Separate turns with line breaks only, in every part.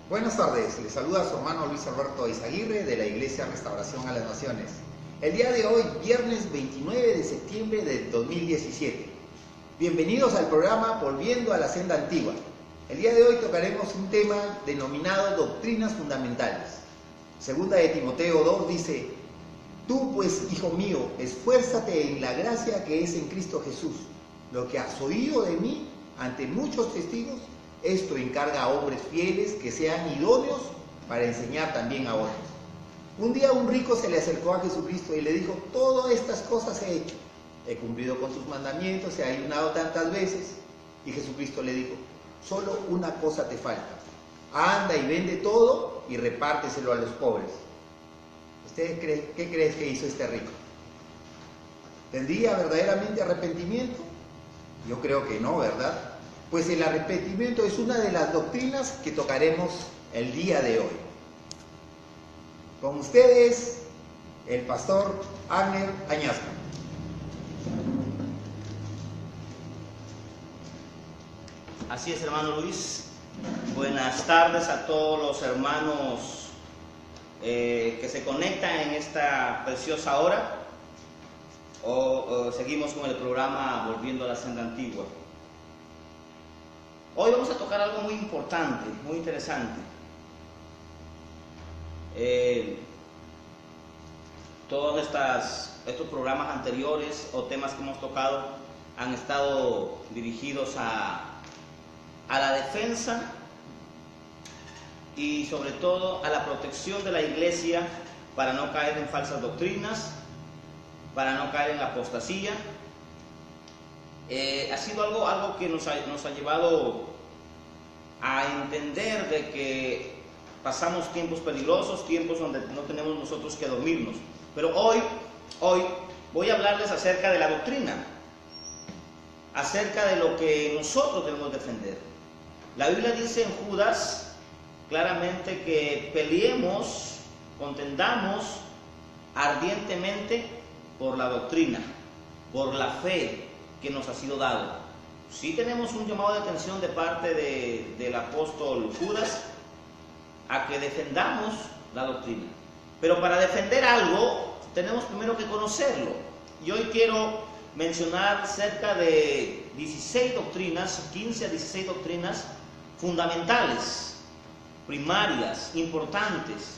Buenas tardes, les saluda su hermano Luis Alberto Izaguirre de la Iglesia Restauración a las Naciones. El día de hoy, viernes 29 de septiembre del 2017. Bienvenidos al programa Volviendo a la Senda Antigua. El día de hoy tocaremos un tema denominado Doctrinas Fundamentales. Segunda de Timoteo 2 dice: Tú pues, hijo mío, esfuérzate en la gracia que es en Cristo Jesús. Lo que has oído de mí ante muchos testigos, esto encarga a hombres fieles que sean idóneos para enseñar también a otros. Un día un rico se le acercó a Jesucristo y le dijo: todas estas cosas he hecho. He cumplido con tus mandamientos, he ayunado tantas veces. Y Jesucristo le dijo: solo una cosa te falta. Anda y vende todo y repárteselo a los pobres. ¿Ustedes qué creen que hizo este rico? ¿Tendría verdaderamente arrepentimiento? Yo creo que no, ¿verdad? Pues el arrepentimiento es una de las doctrinas que tocaremos el día de hoy. Con ustedes, el pastor Agner Añasco.
Así es, hermano Luis. Buenas tardes a todos los hermanos que se conectan en esta preciosa hora. Seguimos con el programa Volviendo a la Senda Antigua. Hoy vamos a tocar algo muy importante, muy interesante. Todos estos programas anteriores o temas que hemos tocado han estado dirigidos a la defensa y sobre todo a la protección de la iglesia para no caer en falsas doctrinas, para no caer en apostasía. Ha sido algo que nos ha llevado a entender de que pasamos tiempos peligrosos, tiempos donde no tenemos nosotros que dormirnos. Pero hoy voy a hablarles acerca de la doctrina, acerca de lo que nosotros debemos defender. La Biblia dice en Judas claramente que peleemos, contendamos ardientemente por la doctrina, por la fe que nos ha sido dado. Sí tenemos un llamado de atención de parte del apóstol Judas a que defendamos la doctrina. Pero para defender algo tenemos primero que conocerlo. Y hoy quiero mencionar cerca de 16 doctrinas, 15 a 16 doctrinas fundamentales, primarias, importantes,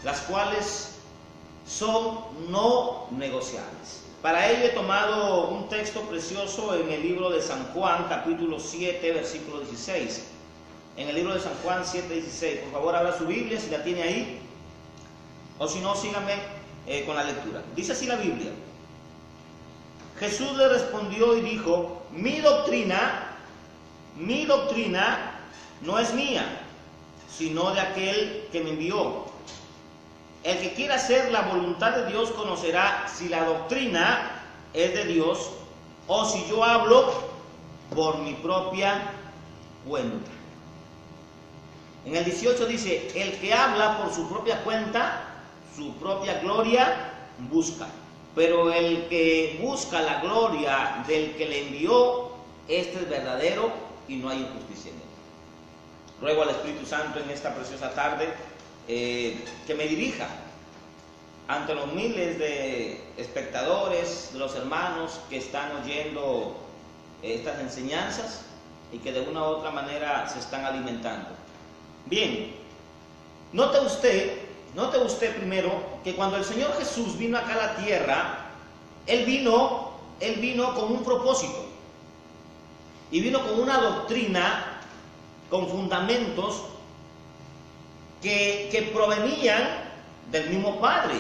las cuales son no negociables. Para ello he tomado un texto precioso en el libro de San Juan, capítulo 7, versículo 16. En el libro de San Juan 7, 16. Por favor, abra su Biblia si la tiene ahí. O si no, síganme con la lectura. Dice así la Biblia: Jesús le respondió y dijo: mi doctrina no es mía, sino de aquel que me envió. El que quiera hacer la voluntad de Dios conocerá si la doctrina es de Dios o si yo hablo por mi propia cuenta. En el 18 dice: el que habla por su propia cuenta, su propia gloria busca. Pero el que busca la gloria del que le envió, este es verdadero y no hay injusticia en él. Ruego al Espíritu Santo en esta preciosa tarde que me dirija ante los miles de espectadores, de los hermanos que están oyendo estas enseñanzas y que de una u otra manera se están alimentando. Bien, note usted primero que cuando el Señor Jesús vino acá a la tierra, Él vino con un propósito y vino con una doctrina, con fundamentos que provenían del mismo Padre.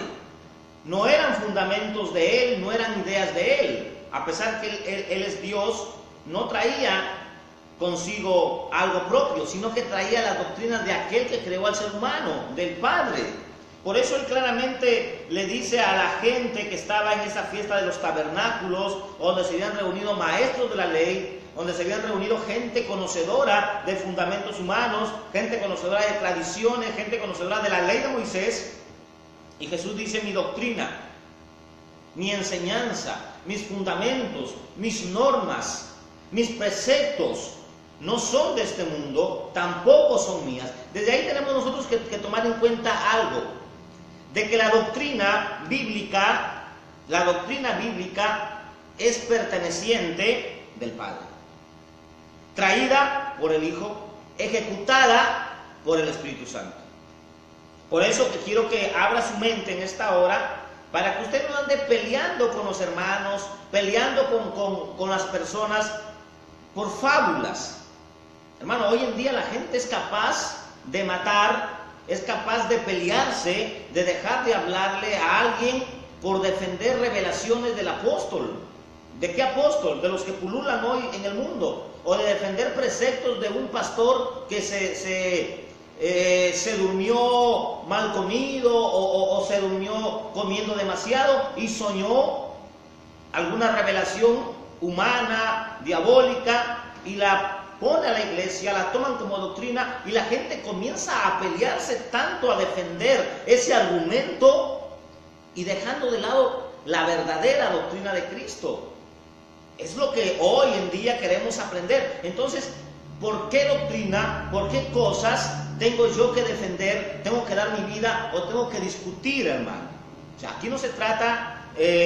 No eran fundamentos de Él, no eran ideas de Él. A pesar que Él es Dios, no traía consigo algo propio, sino que traía las doctrinas de aquel que creó al ser humano, del Padre. Por eso Él claramente le dice a la gente que estaba en esa fiesta de los tabernáculos, donde se habían reunido maestros de la ley, donde se habían reunido gente conocedora de fundamentos humanos, gente conocedora de tradiciones, gente conocedora de la ley de Moisés. Y Jesús dice: mi doctrina, mi enseñanza, mis fundamentos, mis normas, mis preceptos no son de este mundo, tampoco son mías. Desde ahí tenemos nosotros que tomar en cuenta algo, de que la doctrina bíblica es perteneciente del Padre, traída por el Hijo, ejecutada por el Espíritu Santo. Por eso que quiero que abra su mente en esta hora, para que usted no ande peleando con los hermanos, peleando con las personas por fábulas. Hermano, hoy en día la gente es capaz de matar, es capaz de pelearse, de dejar de hablarle a alguien por defender revelaciones del apóstol. ¿De qué apóstol? De los que pululan hoy en el mundo. O de defender preceptos de un pastor que se durmió mal comido o se durmió comiendo demasiado y soñó alguna revelación humana, diabólica, y la pone a la iglesia, la toman como doctrina, y la gente comienza a pelearse tanto, a defender ese argumento y dejando de lado la verdadera doctrina de Cristo. Es lo que hoy en día queremos aprender. Entonces, ¿por qué doctrina, por qué cosas tengo yo que defender, tengo que dar mi vida o tengo que discutir, hermano? O sea, aquí no se trata,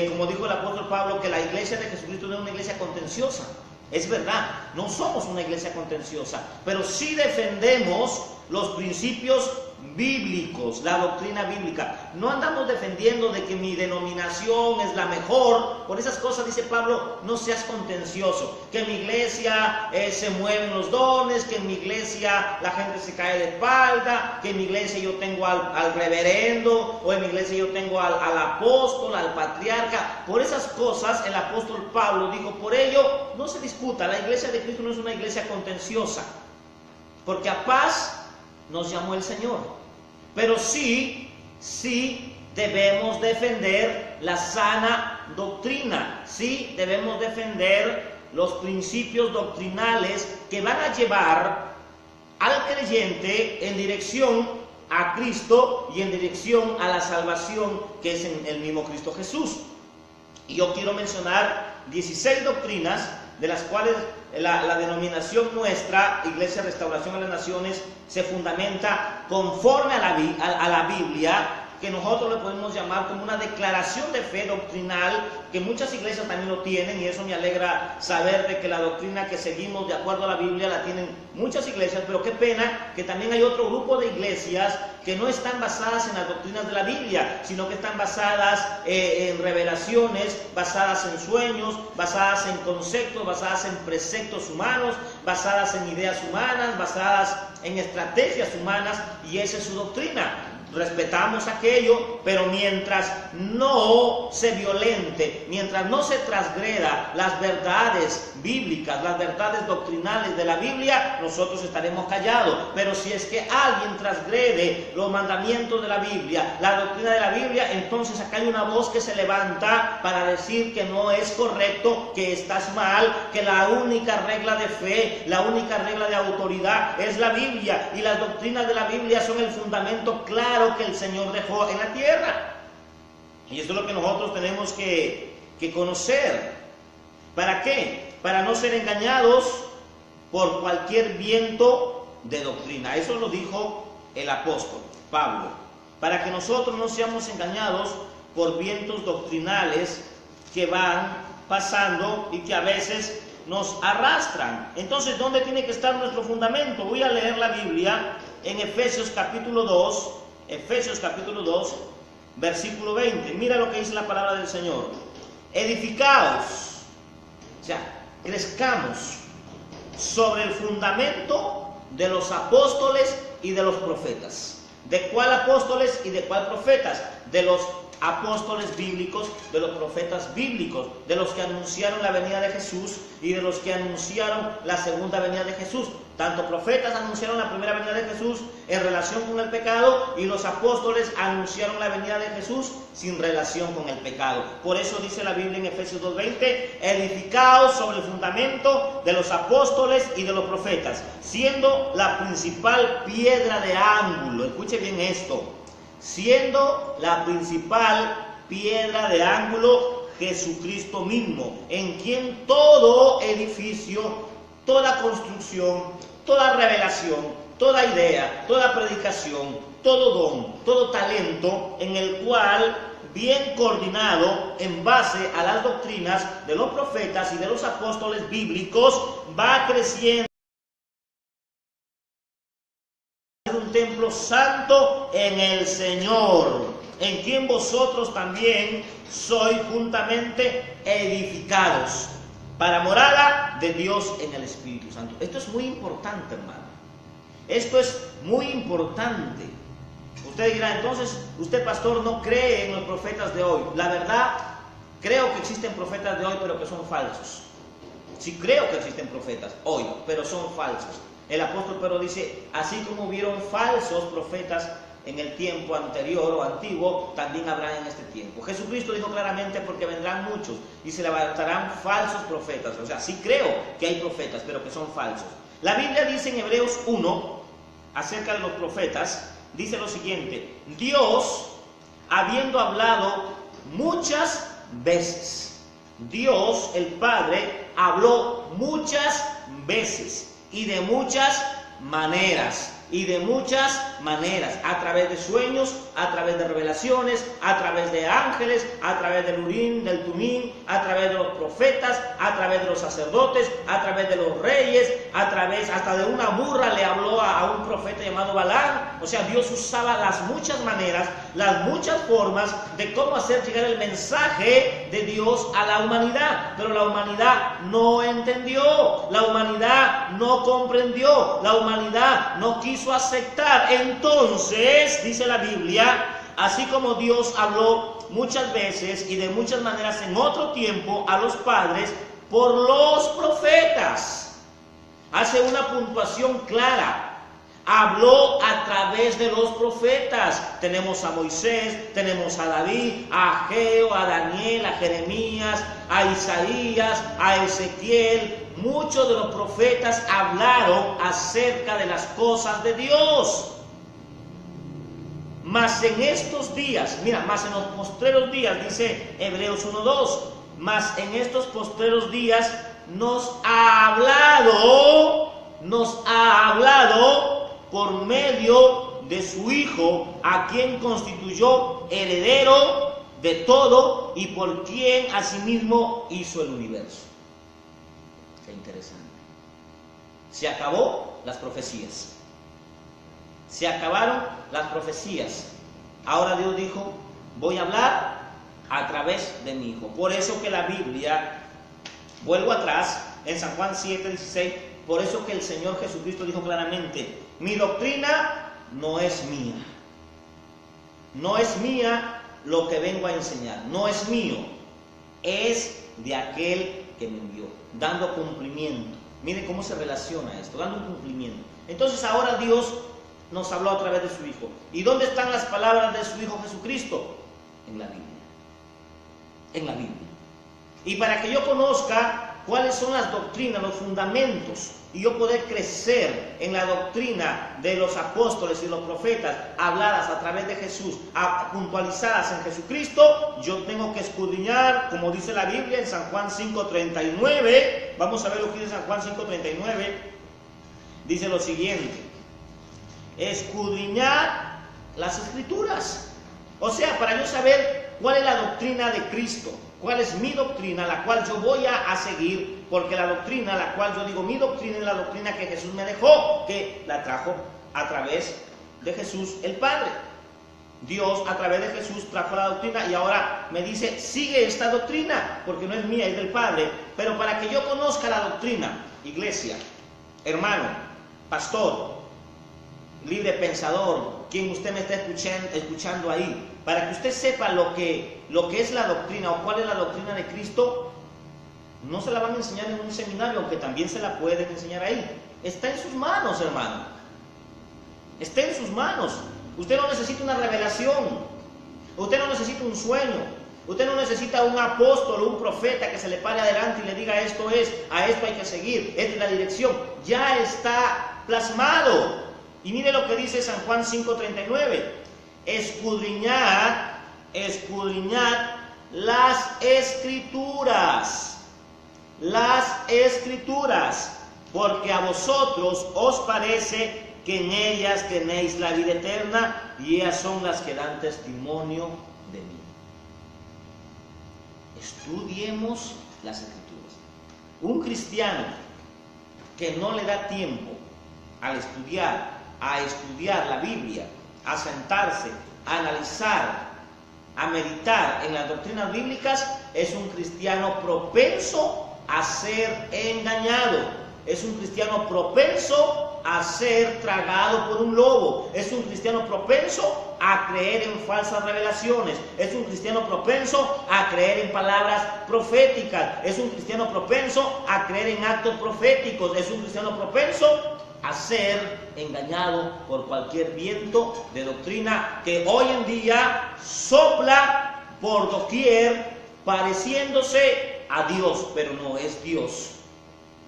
como dijo el apóstol Pablo, que la iglesia de Jesucristo no es una iglesia contenciosa. Es verdad, no somos una iglesia contenciosa, pero sí defendemos los principios bíblicos, la doctrina bíblica. No andamos defendiendo de que mi denominación es la mejor. Por esas cosas dice Pablo, no seas contencioso. Que en mi iglesia se mueven los dones, que en mi iglesia la gente se cae de espalda, que en mi iglesia yo tengo al reverendo, o en mi iglesia yo tengo al apóstol, al patriarca. Por esas cosas el apóstol Pablo dijo, por ello no se disputa. La iglesia de Cristo no es una iglesia contenciosa, porque a paz nos llamó el Señor. Pero sí debemos defender la sana doctrina, sí debemos defender los principios doctrinales que van a llevar al creyente en dirección a Cristo y en dirección a la salvación que es en el mismo Cristo Jesús. Y yo quiero mencionar 16 doctrinas de las cuales la denominación nuestra, Iglesia Restauración a las Naciones, se fundamenta conforme a la Biblia, que nosotros le podemos llamar como una declaración de fe doctrinal, que muchas iglesias también lo tienen, y eso me alegra saber de que la doctrina que seguimos de acuerdo a la Biblia la tienen muchas iglesias, pero qué pena que también hay otro grupo de iglesias que no están basadas en las doctrinas de la Biblia, sino que están basadas en revelaciones, basadas en sueños, basadas en conceptos, basadas en preceptos humanos, basadas en ideas humanas, basadas en estrategias humanas, y esa es su doctrina. Respetamos aquello, pero mientras no se violente, mientras no se transgreda las verdades bíblicas, las verdades doctrinales de la Biblia, nosotros estaremos callados. Pero si es que alguien transgrede los mandamientos de la Biblia, la doctrina de la Biblia, entonces acá hay una voz que se levanta para decir que no es correcto, que estás mal, que la única regla de fe, la única regla de autoridad es la Biblia, y las doctrinas de la Biblia son el fundamento claro que el Señor dejó en la tierra. Y esto es lo que nosotros tenemos que conocer. ¿Para qué? Para no ser engañados por cualquier viento de doctrina. Eso lo dijo el apóstol Pablo. Para que nosotros no seamos engañados por vientos doctrinales que van pasando y que a veces nos arrastran. Entonces, ¿dónde tiene que estar nuestro fundamento? Voy a leer la Biblia en Efesios capítulo 2, versículo 20. Mira lo que dice la palabra del Señor. Edificaos, o sea, crezcamos sobre el fundamento de los apóstoles y de los profetas. ¿De cuál apóstoles y de cuál profetas? De los apóstoles bíblicos, de los profetas bíblicos, de los que anunciaron la venida de Jesús y de los que anunciaron la segunda venida de Jesús. Tanto profetas anunciaron la primera venida de Jesús en relación con el pecado, y los apóstoles anunciaron la venida de Jesús sin relación con el pecado. Por eso dice la Biblia en Efesios 2:20, edificaos sobre el fundamento de los apóstoles y de los profetas, siendo la principal piedra de ángulo. Escuche bien esto. Siendo la principal piedra de ángulo Jesucristo mismo, en quien todo edificio toda construcción, toda revelación, toda idea, toda predicación, todo don, todo talento en el cual, bien coordinado en base a las doctrinas de los profetas y de los apóstoles bíblicos, va creciendo en un templo santo en el Señor, en quien vosotros también sois juntamente edificados para morada de Dios en el Espíritu Santo. Esto es muy importante, hermano. Esto es muy importante. Usted dirá, entonces, usted, pastor, no cree en los profetas de hoy. La verdad, creo que existen profetas de hoy, pero que son falsos. Sí creo que existen profetas hoy, pero son falsos. El apóstol Pedro dice, así como hubieron falsos profetas en el tiempo anterior o antiguo, también habrá en este tiempo. Jesucristo dijo claramente, porque vendrán muchos y se levantarán falsos profetas. O sea, sí creo que hay profetas, pero que son falsos. La Biblia dice en Hebreos 1, acerca de los profetas, dice lo siguiente: Dios, habiendo hablado muchas veces, Dios el Padre habló muchas veces y de muchas maneras, a través de sueños, a través de revelaciones, a través de ángeles, a través del Urim, del Tumim, a través de los profetas, a través de los sacerdotes, a través de los reyes, a través hasta de una burra le habló a un profeta llamado Balaam. O sea, Dios usaba las muchas maneras, las muchas formas de cómo hacer llegar el mensaje de Dios a la humanidad, pero la humanidad no entendió, la humanidad no comprendió, la humanidad no quiso aceptar. Entonces, dice la Biblia, así como Dios habló muchas veces y de muchas maneras en otro tiempo a los padres por los profetas, hace una puntuación clara. Habló a través de los profetas. Tenemos a Moisés, tenemos a David, a Ageo, a Daniel, a Jeremías, a Isaías, a Ezequiel. Muchos de los profetas hablaron acerca de las cosas de Dios. Mas en estos días, más en los postreros días, dice Hebreos 1:2, mas en estos postreros días nos ha hablado por medio de su Hijo, a quien constituyó heredero de todo y por quien asimismo hizo el universo. Qué interesante. Se acabó las profecías. Se acabaron las profecías. Ahora Dios dijo, voy a hablar a través de mi Hijo. Por eso que la Biblia, vuelvo atrás, en San Juan 7:16, por eso que el Señor Jesucristo dijo claramente, mi doctrina no es mía. No es mía lo que vengo a enseñar. No es mío. Es de aquel que me envió. Dando cumplimiento. Miren cómo se relaciona esto. Dando un cumplimiento. Entonces ahora Dios nos habló a través de su Hijo. ¿Y dónde están las palabras de su Hijo Jesucristo? En la Biblia. En la Biblia. Y para que yo conozca cuáles son las doctrinas, los fundamentos, y yo poder crecer en la doctrina de los apóstoles y los profetas, habladas a través de Jesús, puntualizadas en Jesucristo, yo tengo que escudriñar, como dice la Biblia en San Juan 5:39. Vamos a ver lo que dice San Juan 5:39. Dice lo siguiente: escudriñar las Escrituras. O sea, para yo saber cuál es la doctrina de Cristo, cuál es mi doctrina, la cual yo voy a seguir, porque la doctrina, la cual yo digo mi doctrina, es la doctrina que Jesús me dejó, que la trajo a través de Jesús el Padre. Dios a través de Jesús trajo la doctrina y ahora me dice, sigue esta doctrina, porque no es mía, es del Padre. Pero para que yo conozca la doctrina, iglesia, hermano, pastor, libre pensador, quien usted me está escuchando ahí, para que usted sepa lo que es la doctrina o cuál es la doctrina de Cristo, no se la van a enseñar en un seminario, aunque también se la pueden enseñar ahí. Está en sus manos, hermano. Está en sus manos. Usted no necesita una revelación. Usted no necesita un sueño. Usted no necesita un apóstol o un profeta que se le pare adelante y le diga esto es, a esto hay que seguir, esta es la dirección. Ya está plasmado. Y mire lo que dice San Juan 5:39. Escudriñad las Escrituras. Las Escrituras. porque a vosotros os parece que en ellas tenéis la vida eterna, y ellas son las que dan testimonio de mí. Estudiemos las Escrituras. Un cristiano que no le da tiempo a estudiar la Biblia, a sentarse, a analizar, a meditar en las doctrinas bíblicas, es un cristiano propenso a ser engañado. Es un cristiano propenso a ser tragado por un lobo. Es un cristiano propenso a creer en falsas revelaciones. Es un cristiano propenso a creer en palabras proféticas. Es un cristiano propenso a creer en actos proféticos. Es un cristiano propenso a ser engañado por cualquier viento de doctrina que hoy en día sopla por doquier, pareciéndose a Dios, pero no es Dios,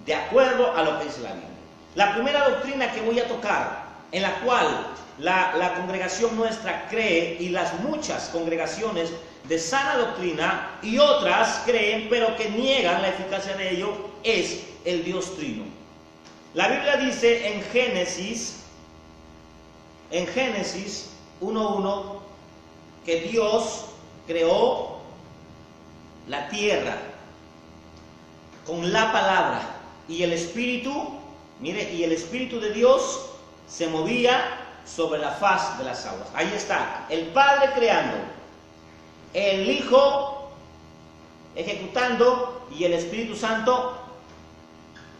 de acuerdo a lo que dice la Biblia. La primera doctrina que voy a tocar, en la cual la congregación nuestra cree, y las muchas congregaciones de sana doctrina y otras creen, pero que niegan la eficacia de ello, es el Dios Trino. La Biblia dice en Génesis 1:1 que Dios creó la tierra con la palabra, y el Espíritu, mire, y el Espíritu de Dios se movía sobre la faz de las aguas. Ahí está, el Padre creando, el Hijo ejecutando y el Espíritu Santo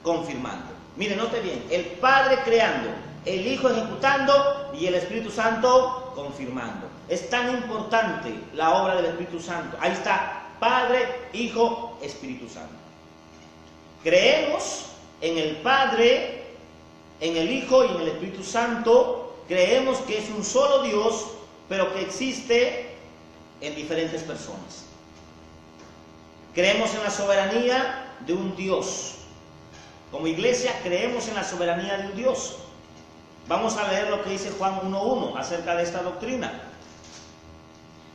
confirmando. Mire, note bien, el Padre creando, el Hijo ejecutando y el Espíritu Santo confirmando. Es tan importante la obra del Espíritu Santo. Ahí está, Padre, Hijo, Espíritu Santo. Creemos en el Padre, en el Hijo y en el Espíritu Santo. Creemos que es un solo Dios, pero que existe en diferentes personas. Creemos en la soberanía de un Dios. Como iglesia creemos en la soberanía de un Dios. Vamos a leer lo que dice Juan 1:1 acerca de esta doctrina.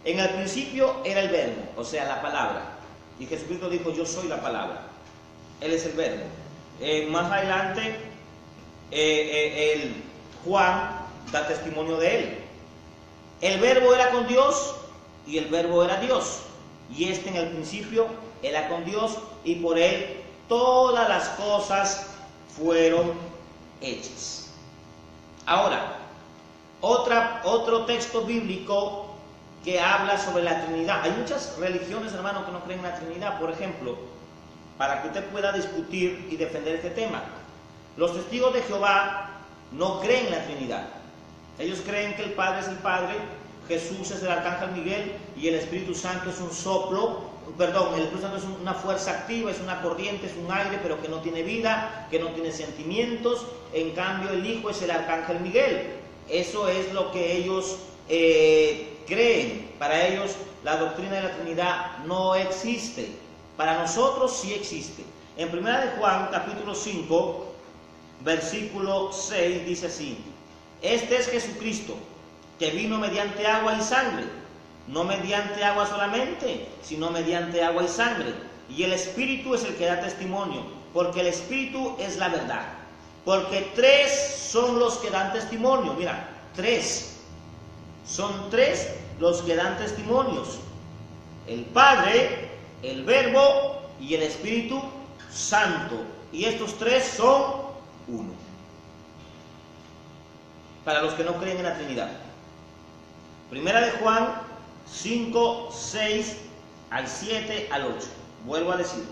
En el principio era el verbo, o sea, la palabra. Y Jesucristo dijo, yo soy la palabra. Él es el verbo. Más adelante, Juan da testimonio de él. El verbo era con Dios y el verbo era Dios. Y en el principio era con Dios, y por él todas las cosas fueron hechas. Ahora, otro texto bíblico que habla sobre la Trinidad. Hay muchas religiones, hermanos, que no creen en la Trinidad. Por ejemplo, para que usted pueda discutir y defender este tema, los testigos de Jehová no creen en la Trinidad. Ellos creen que el Padre es el Padre, Jesús es el Arcángel Miguel y el Espíritu Santo es un soplo. Perdón, el Espíritu Santo es una fuerza activa, es una corriente, es un aire, pero que no tiene vida, que no tiene sentimientos. En cambio, el Hijo es el Arcángel Miguel. Eso es lo que ellos creen. Para ellos, la doctrina de la Trinidad no existe. Para nosotros sí existe. En 1 de Juan, capítulo 5, versículo 6, dice así: Este es Jesucristo, que vino mediante agua y sangre. No mediante agua solamente, sino mediante agua y sangre. Y el Espíritu es el que da testimonio, porque el Espíritu es la verdad. Porque tres son los que dan testimonio. Mira, tres. Son tres los que dan testimonios: el Padre, el Verbo y el Espíritu Santo. Y estos tres son uno. Para los que no creen en la Trinidad. Primera de Juan 5, 6 al 7 al 8. Vuelvo a decir,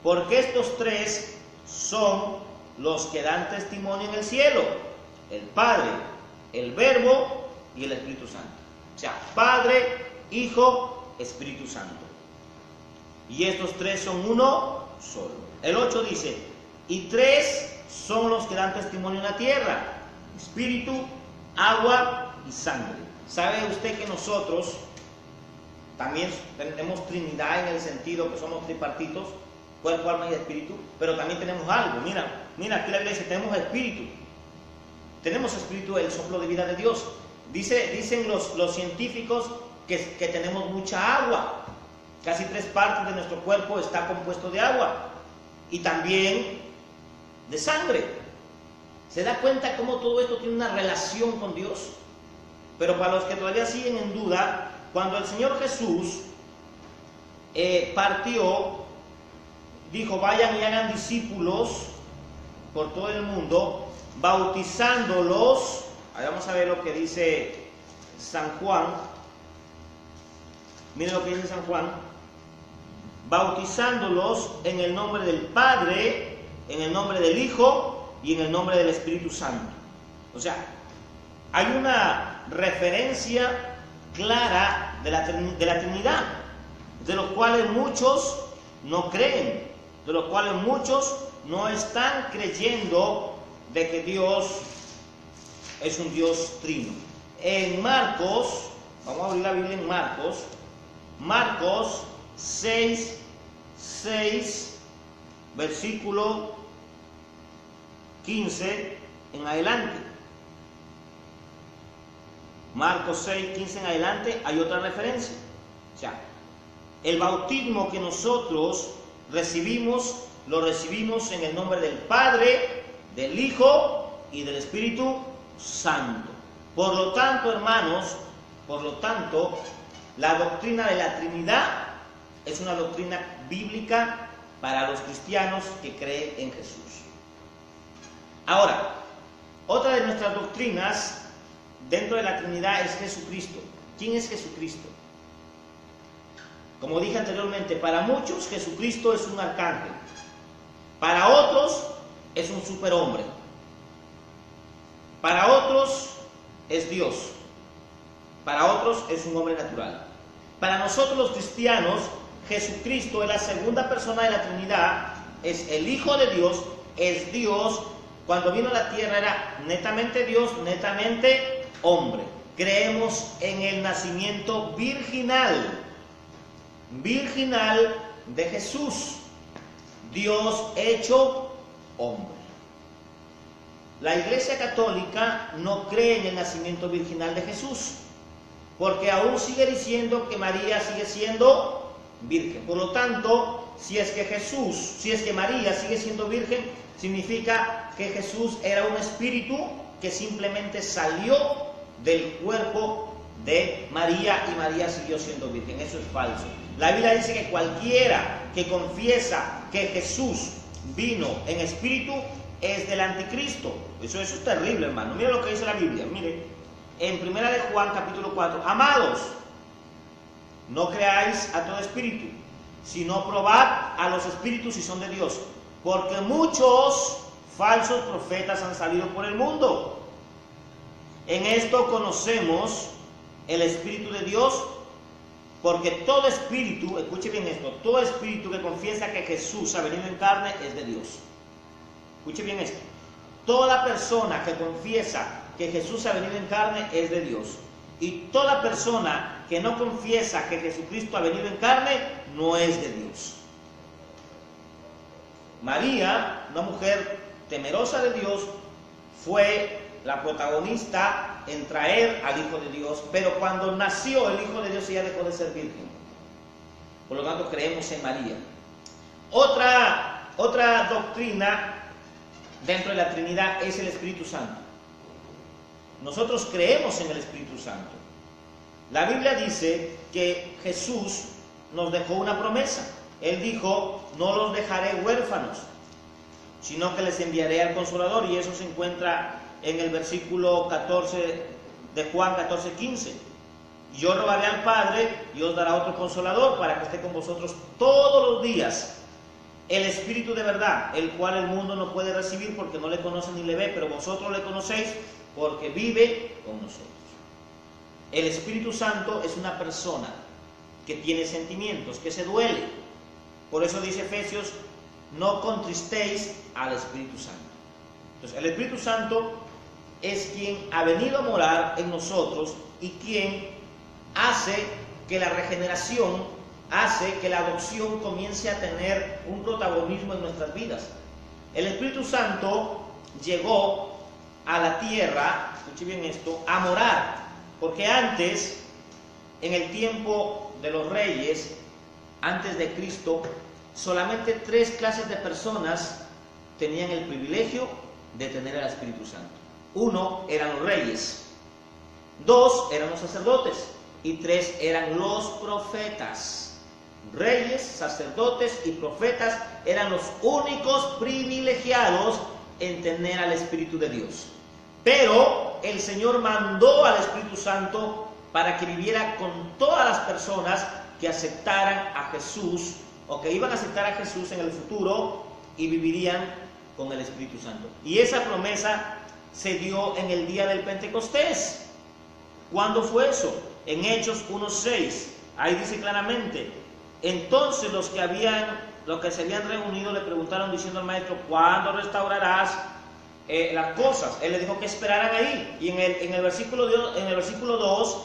porque estos tres son los que dan testimonio en el cielo: el Padre, el Verbo y el Espíritu Santo. O sea, Padre, Hijo, Espíritu Santo. Y estos tres son uno solo. El 8 dice, y tres son los que dan testimonio en la tierra: Espíritu, agua y sangre. ¿Sabe usted que nosotros también tenemos Trinidad en el sentido que somos tripartitos, cuerpo, alma y espíritu? Pero también tenemos algo. Mira, aquí la iglesia tenemos espíritu. Tenemos espíritu, el soplo de vida de Dios. Dicen los científicos que tenemos mucha agua. Casi 3 partes de nuestro cuerpo está compuesto de agua. Y también de sangre. ¿Se da cuenta cómo todo esto tiene una relación con Dios? Pero para los que todavía siguen en duda, cuando el Señor Jesús partió, dijo: vayan y hagan discípulos por todo el mundo, bautizándolos. Ahí vamos a ver lo que dice San Juan. Miren lo que dice San Juan: bautizándolos en el nombre del Padre, en el nombre del Hijo y en el nombre del Espíritu Santo. O sea, hay una referencia clara de la Trinidad, de los cuales muchos no creen, de los cuales muchos no están creyendo de que Dios es un Dios trino. En Marcos, vamos a abrir la Biblia en Marcos 6, versículo 15 en adelante. Marcos 6, 15 en adelante hay otra referencia. O sea, el bautismo que nosotros recibimos, lo recibimos en el nombre del Padre, del Hijo y del Espíritu Santo. Por lo tanto, hermanos, la doctrina de la Trinidad es una doctrina bíblica para los cristianos que creen en Jesús. Ahora, otra de nuestras doctrinas dentro de la Trinidad es Jesucristo. ¿Quién es Jesucristo? Como dije anteriormente, para muchos Jesucristo es un arcángel, para otros es un superhombre, para otros es Dios, para otros es un hombre natural. Para nosotros los cristianos, Jesucristo es la segunda persona de la Trinidad, es el Hijo de Dios, es Dios. Cuando vino a la tierra era netamente Dios, netamente hombre. Creemos en el nacimiento virginal de Jesús, Dios hecho hombre. La Iglesia Católica no cree en el nacimiento virginal de Jesús, porque aún sigue diciendo que María sigue siendo virgen. Por lo tanto, si es que María sigue siendo virgen, significa que Jesús era un espíritu que simplemente salió del cuerpo de María y María siguió siendo virgen. Eso es falso. La Biblia dice que cualquiera que confiesa que Jesús vino en espíritu es del anticristo. Eso es terrible, hermano. Mira lo que dice la Biblia. Mire, en 1 de Juan capítulo 4: amados, no creáis a todo espíritu, sino probad a los espíritus si son de Dios, porque muchos falsos profetas han salido por el mundo. En esto conocemos el Espíritu de Dios, porque todo espíritu, escuche bien esto, todo espíritu que confiesa que Jesús ha venido en carne es de Dios. Escuche bien esto. Toda persona que confiesa que Jesús ha venido en carne es de Dios. Y toda persona que no confiesa que Jesucristo ha venido en carne no es de Dios. María, una mujer temerosa de Dios, fue la protagonista en traer al Hijo de Dios, pero cuando nació el Hijo de Dios ella dejó de ser virgen. Por lo tanto, creemos en María. Otra doctrina dentro de la Trinidad es el Espíritu Santo. Nosotros creemos en el Espíritu Santo. La Biblia dice que Jesús nos dejó una promesa. Él dijo: no los dejaré huérfanos, sino que les enviaré al Consolador. Y eso se encuentra en el versículo 14 de Juan 14:15. Yo rogaré al Padre y os dará otro Consolador para que esté con vosotros todos los días, el Espíritu de verdad, el cual el mundo no puede recibir porque no le conoce ni le ve, pero vosotros le conocéis porque vive con nosotros. El Espíritu Santo es una persona que tiene sentimientos, que se duele. Por eso dice Efesios: no contristéis al Espíritu Santo. Entonces, el Espíritu Santo es quien ha venido a morar en nosotros y quien hace que la regeneración, hace que la adopción comience a tener un protagonismo en nuestras vidas. El Espíritu Santo llegó a la tierra, escuche bien esto, a morar, porque antes, en el tiempo de los reyes, antes de Cristo, solamente 3 clases de personas tenían el privilegio de tener al Espíritu Santo. 1 eran los reyes, 2 eran los sacerdotes y 3 eran los profetas. Reyes, sacerdotes y profetas eran los únicos privilegiados en tener al Espíritu de Dios. Pero el Señor mandó al Espíritu Santo para que viviera con todas las personas que aceptaran a Jesús o que iban a aceptar a Jesús en el futuro y vivirían con el Espíritu Santo. Y esa promesa se dio en el día del Pentecostés. ¿Cuándo fue eso? En Hechos 1:6. Ahí dice claramente: entonces los que se habían reunido le preguntaron diciendo al maestro: ¿cuándo restaurarás las cosas? Él les dijo que esperaran ahí. Y en el versículo 2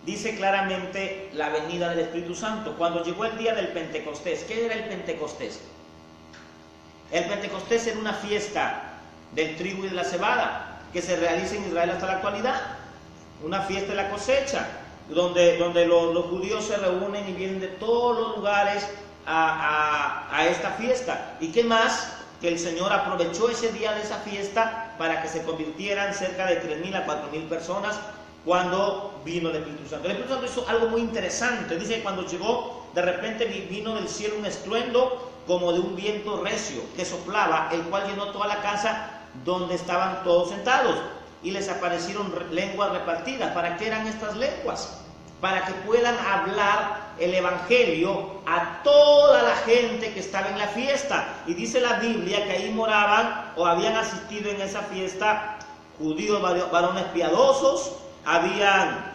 dice claramente la venida del Espíritu Santo. Cuando llegó el día del Pentecostés. ¿Qué era el Pentecostés? El Pentecostés era una fiesta del trigo y de la cebada que se realiza en Israel hasta la actualidad. Una fiesta de la cosecha, donde los judíos se reúnen y vienen de todos los lugares a esta fiesta. ¿Y qué más? Que el Señor aprovechó ese día de esa fiesta para que se convirtieran cerca de 3,000 a 4,000 personas cuando vino el Espíritu Santo. El Espíritu Santo hizo algo muy interesante. Dice que cuando llegó, de repente vino del cielo un estruendo como de un viento recio que soplaba, el cual llenó toda la casa donde estaban todos sentados. Y les aparecieron lenguas repartidas. ¿Para qué eran estas lenguas? Para que puedan hablar el Evangelio a toda la gente que estaba en la fiesta. Y dice la Biblia que ahí moraban o habían asistido en esa fiesta judíos varones piadosos, habían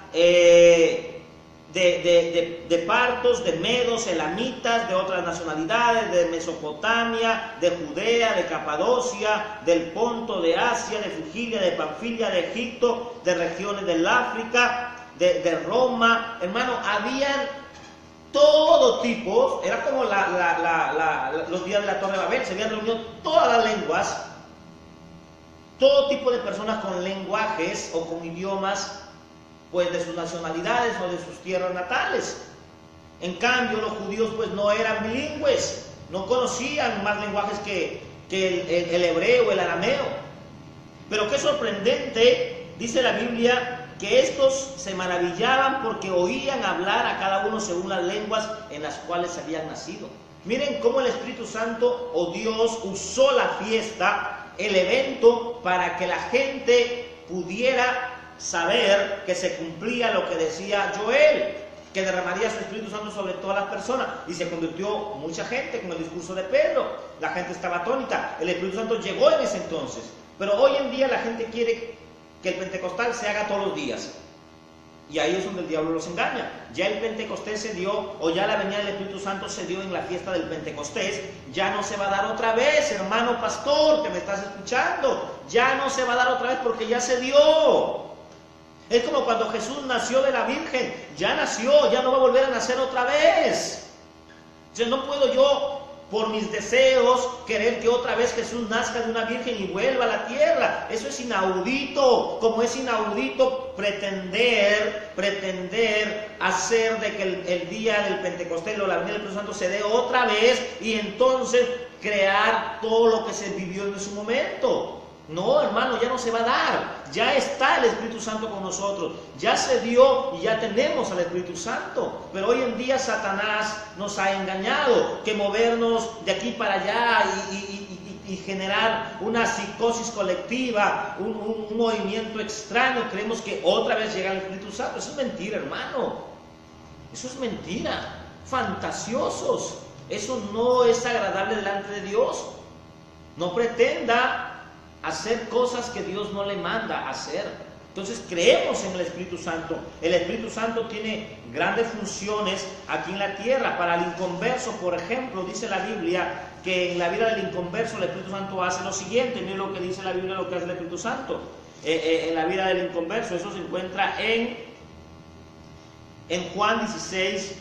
de partos, de medos, elamitas, de otras nacionalidades, de Mesopotamia, de Judea, de Capadocia, del Ponto, de Asia, de Frigia, de Panfilia, de Egipto, de regiones del África, de Roma. Hermano, habían todo tipo. Era como los días de la Torre de Babel. Se habían reunido todas las lenguas, todo tipo de personas con lenguajes o con idiomas, pues de sus nacionalidades o de sus tierras natales. En cambio, los judíos pues no eran bilingües, no conocían más lenguajes que el hebreo, el arameo. Pero qué sorprendente, dice la Biblia, que estos se maravillaban porque oían hablar a cada uno según las lenguas en las cuales habían nacido. Miren cómo el Espíritu Santo o Dios usó la fiesta, el evento, para que la gente pudiera saber que se cumplía lo que decía Joel, que derramaría su Espíritu Santo sobre todas las personas. Y se convirtió mucha gente con el discurso de Pedro. La gente estaba atónita. El Espíritu Santo llegó en ese entonces. Pero hoy en día la gente quiere que el Pentecostal se haga todos los días. Y ahí es donde el diablo los engaña. Ya el Pentecostés se dio, o ya la venida del Espíritu Santo se dio en la fiesta del Pentecostés. Ya no se va a dar otra vez, hermano pastor, que me estás escuchando. Ya no se va a dar otra vez porque ya se dio. Es como cuando Jesús nació de la Virgen. Ya nació, ya no va a volver a nacer otra vez. Entonces no puedo yo, por mis deseos, querer que otra vez Jesús nazca de una virgen y vuelva a la tierra. Eso es inaudito. Como es inaudito pretender hacer de que el día del Pentecostés o la venida del Espíritu Santo se dé otra vez y entonces crear todo lo que se vivió en su momento. No, hermano, ya no se va a dar. Ya está el Espíritu Santo con nosotros. Ya se dio y ya tenemos al Espíritu Santo. Pero hoy en día Satanás nos ha engañado, que movernos de aquí para allá y generar una psicosis colectiva, un movimiento extraño. Creemos que otra vez llega el Espíritu Santo. Eso es mentira, hermano. Eso es mentira. Fantasiosos. Eso no es agradable delante de Dios. No pretenda hacer cosas que Dios no le manda hacer. Entonces creemos en el Espíritu Santo. El Espíritu Santo tiene grandes funciones aquí en la tierra. Para el inconverso, por ejemplo, dice la Biblia que en la vida del inconverso el Espíritu Santo hace lo siguiente. Miren lo que dice la Biblia, lo que hace el Espíritu Santo en la vida del inconverso. Eso se encuentra en Juan 16,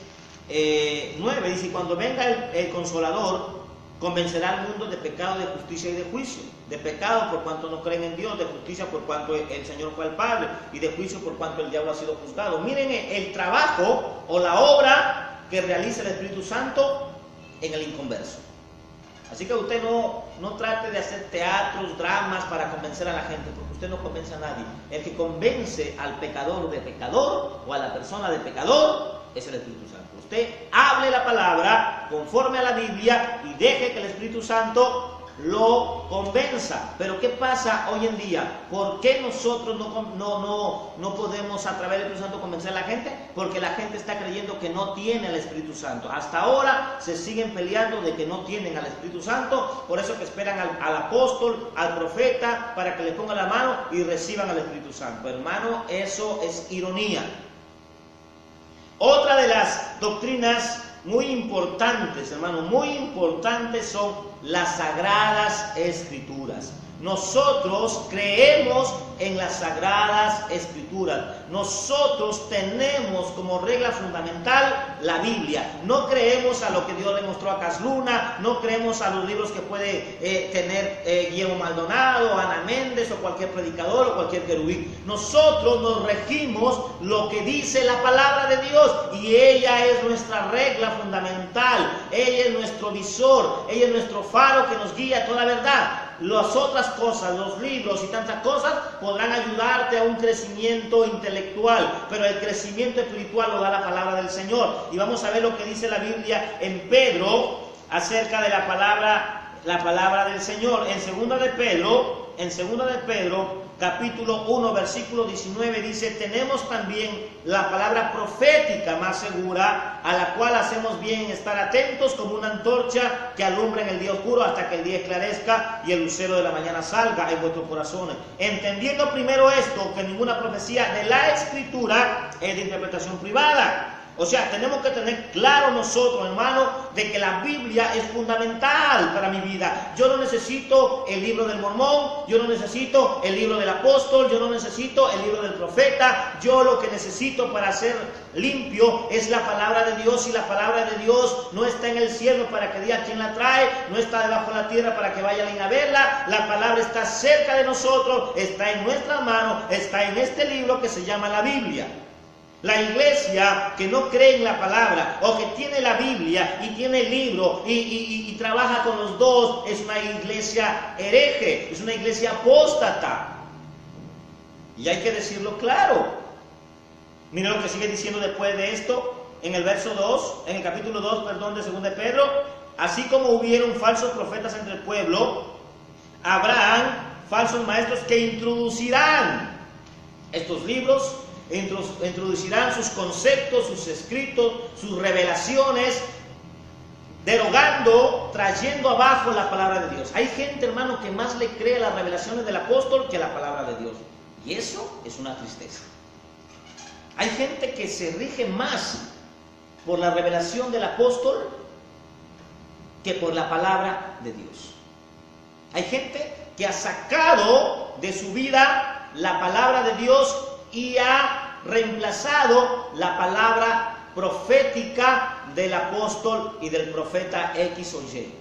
9. Dice: cuando venga el Consolador, convencerá al mundo de pecado, de justicia y de juicio. De pecado por cuanto no creen en Dios, de justicia por cuanto el Señor fue al Padre, y de juicio por cuanto el diablo ha sido juzgado. Miren el trabajo o la obra que realiza el Espíritu Santo en el inconverso. Así que usted no trate de hacer teatros, dramas para convencer a la gente, porque usted no convence a nadie. El que convence al pecador de pecador o a la persona de pecador es el Espíritu Santo. Usted hable la palabra conforme a la Biblia y deje que el Espíritu Santo lo convenza. Pero ¿qué pasa hoy en día? ¿Por qué nosotros no podemos a través del Espíritu Santo convencer a la gente? Porque la gente está creyendo que no tiene al Espíritu Santo. Hasta ahora se siguen peleando de que no tienen al Espíritu Santo, por eso que esperan al apóstol, al profeta, para que le ponga la mano y reciban al Espíritu Santo. Hermano, eso es ironía. Otra de las doctrinas muy importantes, hermano, muy importantes son las Sagradas Escrituras. Nosotros creemos en las Sagradas Escrituras. Nosotros tenemos como regla fundamental la Biblia. No creemos a lo que Dios le mostró a Casluna, no creemos a los libros que puede tener Guillermo Maldonado, Ana Méndez o cualquier predicador o cualquier querubín. Nosotros nos regimos lo que dice la palabra de Dios y ella es nuestra regla fundamental. Ella es nuestro visor, ella es nuestro faro que nos guía a toda la verdad. Las otras cosas, los libros y tantas cosas podrán ayudarte a un crecimiento intelectual, pero el crecimiento espiritual lo da la palabra del Señor. Y vamos a ver lo que dice la Biblia en Pedro acerca de la palabra del Señor. En 2 de Pedro, capítulo 1, versículo 19 dice: tenemos también la palabra profética más segura, a la cual hacemos bien estar atentos como una antorcha que alumbra en el día oscuro hasta que el día esclarezca y el lucero de la mañana salga en vuestros corazones. Entendiendo primero esto, que ninguna profecía de la Escritura es de interpretación privada. O sea, tenemos que tener claro nosotros, hermano, de que la Biblia es fundamental para mi vida. Yo no necesito el libro del Mormón, yo no necesito el libro del apóstol, yo no necesito el libro del profeta. Yo lo que necesito para ser limpio es la palabra de Dios, y la palabra de Dios no está en el cielo para que diga quién la trae, no está debajo de la tierra para que vayan a verla. La palabra está cerca de nosotros, está en nuestras manos, está en este libro que se llama la Biblia. La iglesia que no cree en la palabra, o que tiene la Biblia y tiene el libro y trabaja con los dos, es una iglesia hereje, es una iglesia apóstata. Y hay que decirlo claro. Mira lo que sigue diciendo después de esto, en el verso 2, en el capítulo 2, perdón, de 2 de Pedro: así como hubieron falsos profetas entre el pueblo, habrán falsos maestros que introducirán estos libros, introducirán sus conceptos, sus escritos, sus revelaciones, derogando, trayendo abajo la palabra de Dios. Hay gente, hermano, que más le cree a las revelaciones del apóstol que a la palabra de Dios, y eso es una tristeza. Hay gente que se rige más por la revelación del apóstol que por la palabra de Dios. Hay gente que ha sacado de su vida la palabra de Dios y ha reemplazado la palabra profética del apóstol y del profeta X o Y.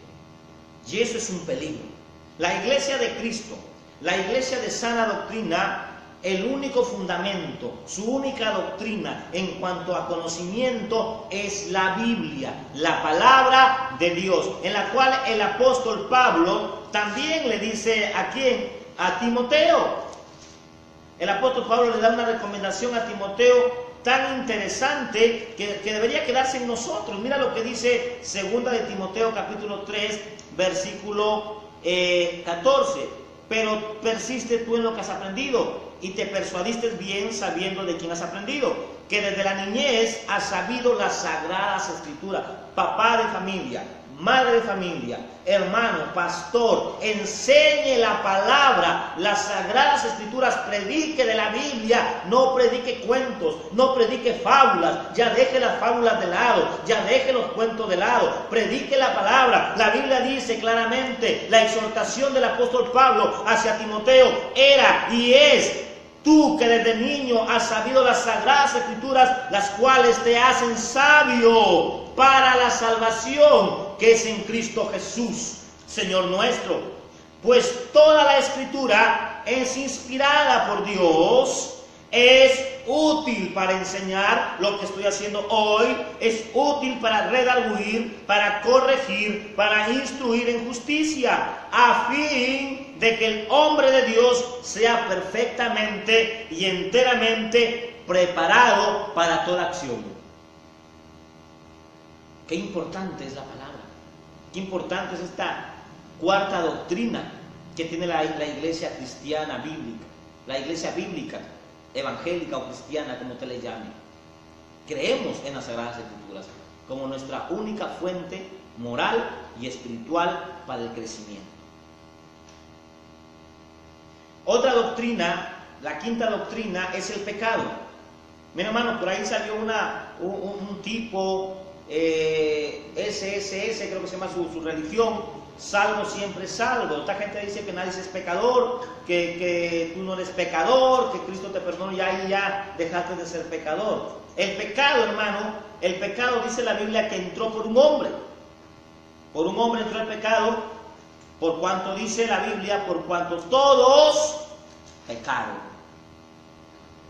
Y eso es un peligro. La iglesia de Cristo, la iglesia de sana doctrina, el único fundamento, su única doctrina en cuanto a conocimiento es la Biblia, la palabra de Dios, en la cual el apóstol Pablo también le dice ¿a quién? A Timoteo. El apóstol Pablo le da una recomendación a Timoteo tan interesante que debería quedarse en nosotros. Mira lo que dice 2 de Timoteo capítulo 3, versículo 14. Pero persiste tú en lo que has aprendido y te persuadiste bien sabiendo de quién has aprendido, que desde la niñez has sabido las sagradas escrituras. Papá de familia, madre de familia, hermano, pastor, enseñe la palabra, las sagradas escrituras, predique de la Biblia, no predique cuentos, no predique fábulas, ya deje las fábulas de lado, ya deje los cuentos de lado, predique la palabra. La Biblia dice claramente, la exhortación del apóstol Pablo hacia Timoteo era y es: tú que desde niño has sabido las sagradas escrituras, las cuales te hacen sabio para la salvación que es en Cristo Jesús, Señor nuestro. Pues toda la escritura es inspirada por Dios Es útil para enseñar lo que estoy haciendo hoy, es útil para redarguir, para corregir, para instruir en justicia, a fin de que el hombre de Dios sea perfectamente y enteramente preparado para toda acción. Qué importante es la palabra, qué importante es esta cuarta doctrina que tiene la iglesia cristiana bíblica, la iglesia bíblica, evangélica o cristiana, como te le llame. Creemos en las Sagradas Escrituras como nuestra única fuente moral y espiritual para el crecimiento. Otra doctrina, la quinta doctrina, es el pecado. Mira, hermano, por ahí salió un tipo, SSS, creo que se llama su religión, salvo siempre salvo. Esta gente dice que nadie es pecador, que tú no eres pecador, que Cristo te perdonó y ahí ya dejaste de ser pecador. El pecado, hermano, el pecado dice la Biblia que entró por un hombre. Por un hombre entró el pecado, por cuanto dice la Biblia, por cuanto todos pecaron.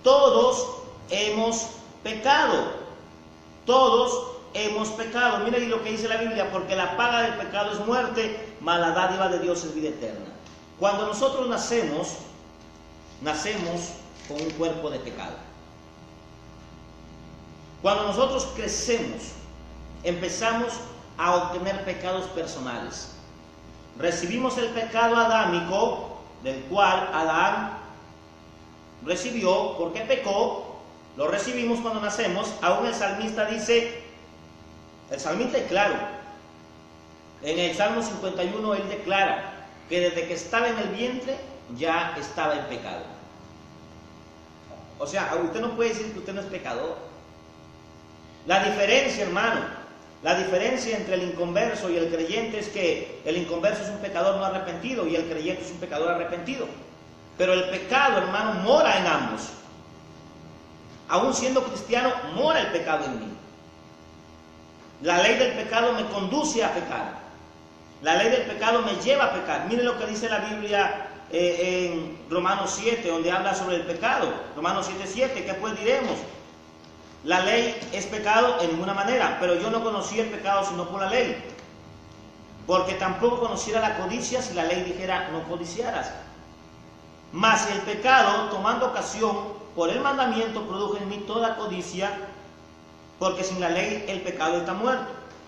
Todos hemos pecado. Todos hemos pecado. Mira lo que dice la Biblia, porque la paga del pecado es muerte, mas la dádiva de Dios es vida eterna. Cuando nosotros nacemos con un cuerpo de pecado. Cuando nosotros crecemos, empezamos a obtener pecados personales. Recibimos el pecado adámico, del cual Adán recibió porque pecó. Lo recibimos cuando nacemos. Aún el salmista dice, el salmista es claro, en el Salmo 51 él declara que desde que estaba en el vientre ya estaba en pecado. O sea, usted no puede decir que usted no es pecador. La diferencia, hermano, la diferencia entre el inconverso y el creyente es que el inconverso es un pecador no arrepentido y el creyente es un pecador arrepentido. Pero el pecado, hermano, mora en ambos. Aún siendo cristiano, mora el pecado en mí. La ley del pecado me conduce a pecar. La ley del pecado me lleva a pecar. Miren lo que dice la Biblia en Romanos 7, donde habla sobre el pecado. Romanos 7:7, ¿qué pues diremos? La ley es pecado en ninguna manera, pero yo no conocí el pecado sino por la ley. Porque tampoco conociera la codicia si la ley dijera no codiciarás. Mas el pecado, tomando ocasión por el mandamiento, produjo en mí toda codicia, porque sin la ley el pecado está muerto.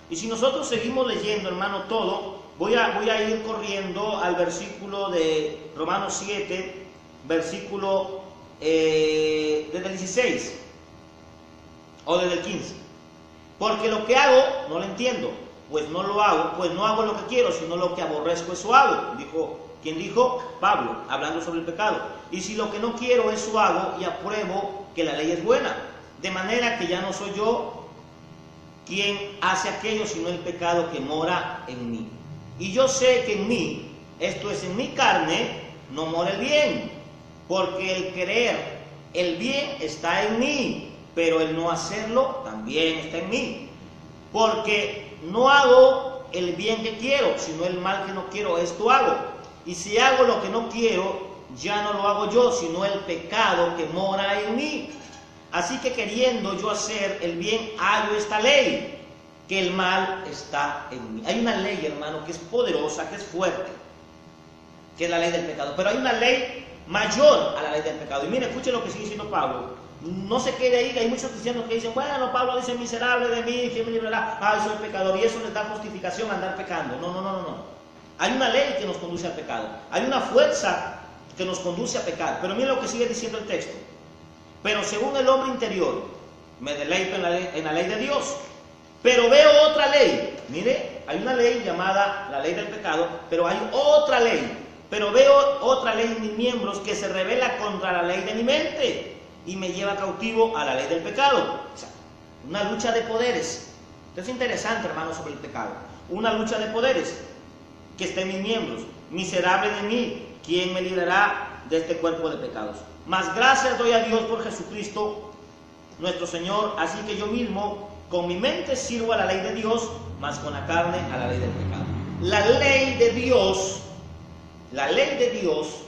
Y si nosotros seguimos leyendo, hermano, todo, voy a ir corriendo al versículo de Romanos 7, versículo desde el 16 o desde el 15. Porque lo que hago no lo entiendo, pues no lo hago, pues no hago lo que quiero, sino lo que aborrezco, eso hago. ¿Quién dijo? Pablo, hablando sobre el pecado. Y si lo que no quiero, eso hago, y apruebo que la ley es buena. De manera que ya no soy yo quien hace aquello, sino el pecado que mora en mí. Y yo sé que en mí, esto es en mi carne, no mora el bien. Porque el querer el bien está en mí, pero el no hacerlo también está en mí. Porque no hago el bien que quiero, sino el mal que no quiero, esto hago. Y si hago lo que no quiero, ya no lo hago yo, sino el pecado que mora en mí. Así que queriendo yo hacer el bien, hallo esta ley, que el mal está en mí. Hay una ley, hermano, que es poderosa, que es fuerte, que es la ley del pecado. Pero hay una ley mayor a la ley del pecado. Y mire, escuche lo que sigue diciendo Pablo. No se quede ahí, hay muchos cristianos que dicen, bueno, Pablo dice, miserable de mí, ¿quién me librará? Soy pecador, y eso les da justificación a andar pecando. No. Hay una ley que nos conduce al pecado. Hay una fuerza que nos conduce a pecar. Pero mire lo que sigue diciendo el texto. Pero según el hombre interior, me deleito en la ley de Dios. Pero veo otra ley. Mire, hay una ley llamada la ley del pecado, pero hay otra ley. Pero veo otra ley en mis miembros que se revela contra la ley de mi mente y me lleva cautivo a la ley del pecado. O sea, una lucha de poderes. Esto es interesante, hermano, sobre el pecado. Una lucha de poderes que está en mis miembros. Miserable de mí, ¿quién me librará de este cuerpo de pecados? Mas gracias doy a Dios por Jesucristo, nuestro Señor. Así que yo mismo, con mi mente sirvo a la ley de Dios, mas con la carne a la ley del pecado. La ley de Dios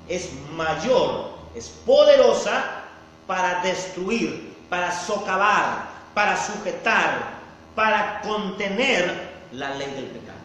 es mayor, es poderosa para destruir, para socavar, para sujetar, para contener la ley del pecado.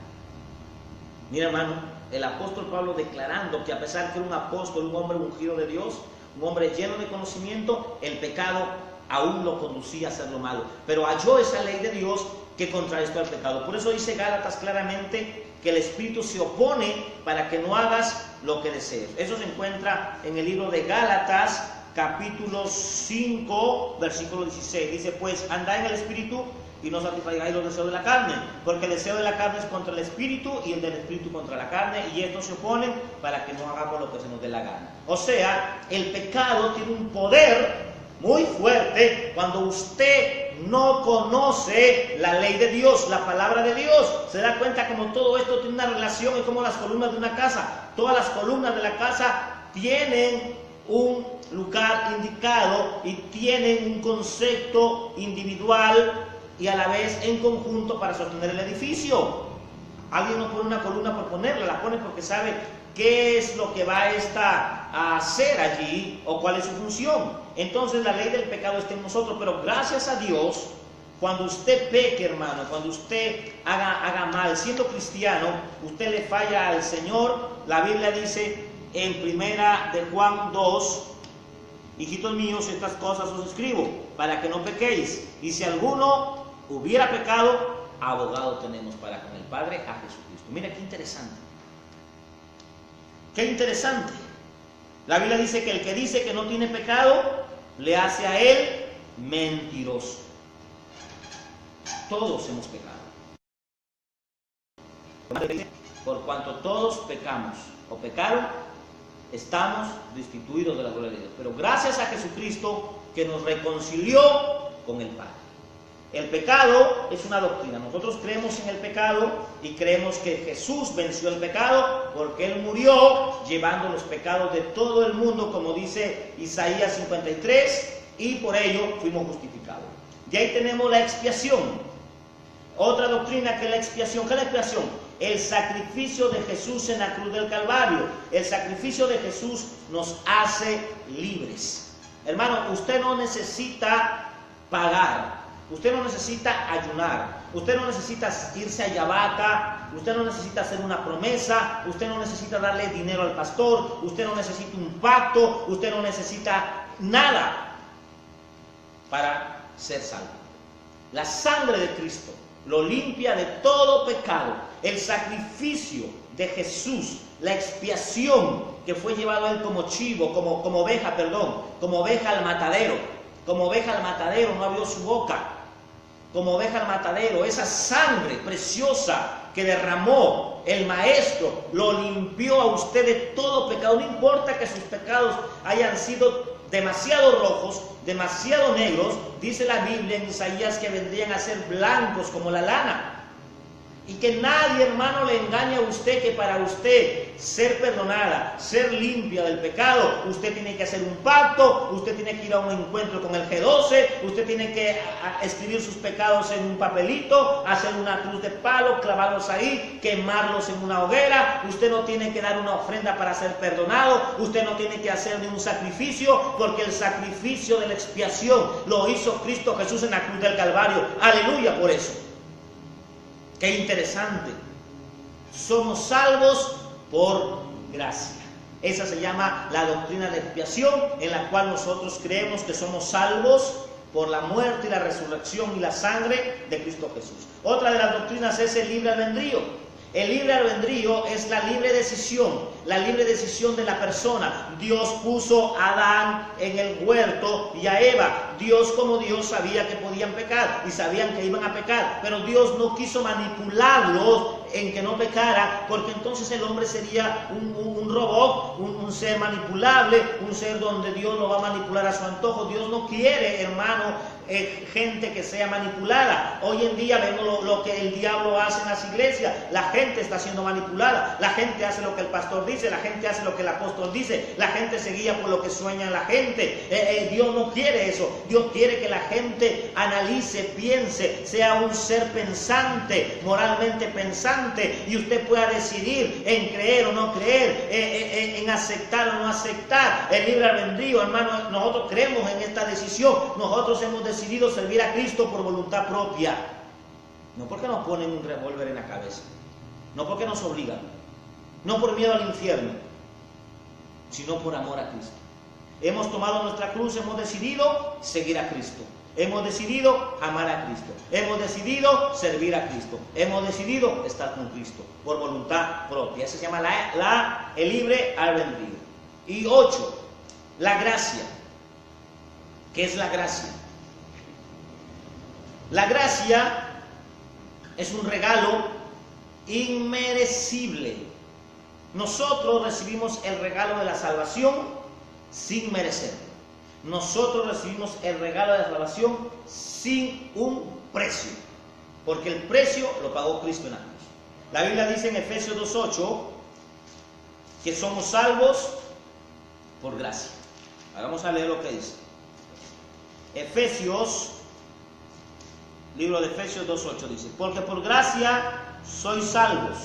Mira, hermano, el apóstol Pablo declarando que a pesar que era un apóstol, un hombre ungido de Dios, un hombre lleno de conocimiento, el pecado aún lo conducía a hacer lo malo. Pero halló esa ley de Dios que contrarrestó al pecado. Por eso dice Gálatas claramente que el Espíritu se opone para que no hagas lo que desees. Eso se encuentra en el libro de Gálatas, capítulo 5, versículo 16. Dice, pues andad en el Espíritu y no satisfagáis los deseos de la carne, porque el deseo de la carne es contra el Espíritu y el del Espíritu contra la carne, y estos se oponen para que no hagamos lo que se nos dé la gana. O sea, el pecado tiene un poder muy fuerte cuando usted no conoce la ley de Dios, la palabra de Dios. Se da cuenta como todo esto tiene una relación, es como las columnas de una casa. Todas las columnas de la casa tienen un lugar indicado y tienen un concepto individual y a la vez en conjunto para sostener el edificio. Alguien no pone una columna por ponerla, la pone porque sabe qué es lo que va a hacer allí o cuál es su función. Entonces la ley del pecado está en nosotros, pero gracias a Dios, cuando usted peque, hermano, cuando usted haga mal, siendo cristiano, usted le falla al Señor. La Biblia dice en primera de Juan 2, hijitos míos, estas cosas os escribo para que no pequéis, y si alguno hubiera pecado, abogado tenemos para con el Padre, a Jesucristo. Mira qué interesante. Qué interesante. La Biblia dice que el que dice que no tiene pecado, le hace a él mentiroso. Todos hemos pecado. Por cuanto todos pecamos o pecaron, estamos destituidos de la gloria de Dios. Pero gracias a Jesucristo que nos reconcilió con el Padre. El pecado es una doctrina. Nosotros creemos en el pecado y creemos que Jesús venció el pecado porque Él murió llevando los pecados de todo el mundo, como dice Isaías 53, y por ello fuimos justificados. Y ahí tenemos la expiación. Otra doctrina que es la expiación. ¿Qué es la expiación? El sacrificio de Jesús en la cruz del Calvario. El sacrificio de Jesús nos hace libres. Hermano, usted no necesita pagar. Usted no necesita ayunar, usted no necesita irse a Yabata, usted no necesita hacer una promesa, usted no necesita darle dinero al pastor, usted no necesita un pacto, usted no necesita nada para ser salvo. La sangre de Cristo lo limpia de todo pecado. El sacrificio de Jesús, la expiación que fue llevado a Él como chivo, como oveja al matadero. Como oveja al matadero no abrió su boca. Como oveja al matadero, esa sangre preciosa que derramó el Maestro lo limpió a usted de todo pecado. No importa que sus pecados hayan sido demasiado rojos, demasiado negros, dice la Biblia en Isaías que vendrían a ser blancos como la lana. Y que nadie, hermano, le engañe a usted que para usted ser perdonada, ser limpia del pecado, usted tiene que hacer un pacto, usted tiene que ir a un encuentro con el G12, usted tiene que escribir sus pecados en un papelito, hacer una cruz de palo, clavarlos ahí, quemarlos en una hoguera. Usted no tiene que dar una ofrenda para ser perdonado, usted no tiene que hacer ni un sacrificio, porque el sacrificio de la expiación lo hizo Cristo Jesús en la cruz del Calvario. Aleluya por eso. Qué interesante. Somos salvos por gracia. Esa se llama la doctrina de expiación, en la cual nosotros creemos que somos salvos por la muerte y la resurrección y la sangre de Cristo Jesús. Otra de las doctrinas es el libre albedrío. El libre albedrío es la libre decisión de la persona. Dios puso a Adán en el huerto y a Eva. Dios, como Dios, sabía que podían pecar y sabían que iban a pecar, pero Dios no quiso manipularlos en que no pecara, porque entonces el hombre sería un robot, un ser manipulable, un ser donde Dios lo va a manipular a su antojo. Dios no quiere, hermano, gente que sea manipulada. Hoy en día vemos lo que el diablo hace en las iglesias. La gente está siendo manipulada, la gente hace lo que el pastor dice, la gente hace lo que el apóstol dice, la gente se guía por lo que sueña la gente. Dios no quiere eso. Dios quiere que la gente analice, piense, sea un ser pensante, moralmente pensante, interesante y usted pueda decidir en creer o no creer, en aceptar o no aceptar el libre albedrío. Hermano, nosotros creemos en esta decisión. Nosotros hemos decidido servir a Cristo por voluntad propia, no porque nos ponen un revólver en la cabeza, no porque nos obligan, no por miedo al infierno, sino por amor a Cristo. Hemos tomado nuestra cruz, hemos decidido seguir a Cristo, hemos decidido amar a Cristo, hemos decidido servir a Cristo, hemos decidido estar con Cristo por voluntad propia. Eso se llama el libre albedrío. Y 8, la gracia. ¿Qué es la gracia? La gracia es un regalo inmerecible. Nosotros recibimos el regalo de la salvación sin merecer. Nosotros recibimos el regalo de la salvación sin un precio, porque el precio lo pagó Cristo en la cruz. La Biblia dice en Efesios 2:8 que somos salvos por gracia. Vamos a leer lo que dice. Libro de Efesios 2:8 dice: porque por gracia sois salvos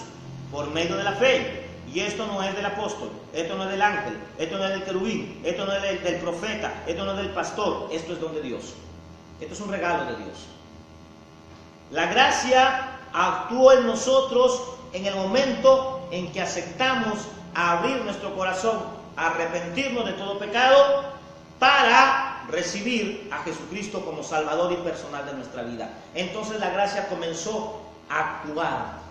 por medio de la fe. Y esto no es del apóstol, esto no es del ángel, esto no es del querubín, esto no es del profeta, esto no es del pastor, esto es don de Dios. Esto es un regalo de Dios. La gracia actúa en nosotros en el momento en que aceptamos abrir nuestro corazón, arrepentirnos de todo pecado para recibir a Jesucristo como Salvador y personal de nuestra vida. Entonces la gracia comenzó a actuar.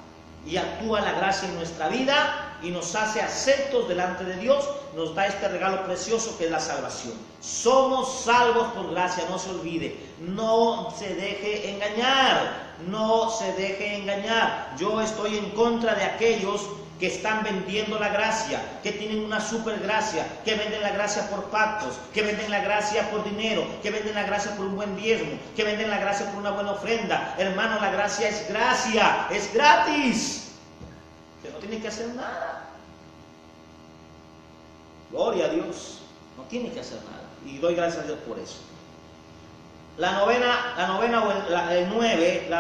Y actúa la gracia en nuestra vida y nos hace aceptos delante de Dios, nos da este regalo precioso que es la salvación. Somos salvos por gracia, no se olvide, no se deje engañar, no se deje engañar. Yo estoy en contra de aquellos que están vendiendo la gracia, que tienen una super gracia, que venden la gracia por pactos, que venden la gracia por dinero, que venden la gracia por un buen diezmo, que venden la gracia por una buena ofrenda. Hermano, la gracia, es gratis. Usted no tiene que hacer nada. Gloria a Dios, no tiene que hacer nada. Y doy gracias a Dios por eso. La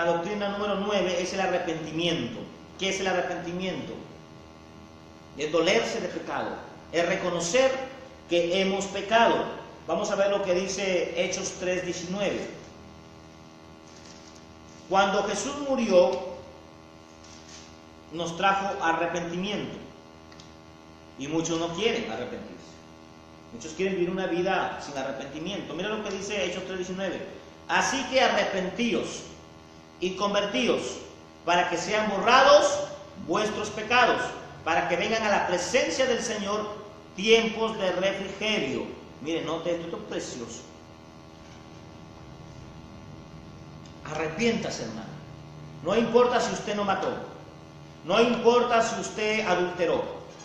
doctrina número 9 es el arrepentimiento. ¿Qué es el arrepentimiento? Es dolerse de pecado, es reconocer que hemos pecado. Vamos a ver lo que dice Hechos 3:19. Cuando Jesús murió, nos trajo arrepentimiento. Y muchos no quieren arrepentirse. Muchos quieren vivir una vida sin arrepentimiento. Mira lo que dice Hechos 3:19. Así que arrepentíos y convertíos para que sean borrados vuestros pecados, para que vengan a la presencia del Señor tiempos de refrigerio. Miren, note esto es precioso. Arrepiéntase, hermano. No importa si usted no mató, no importa si usted adulteró,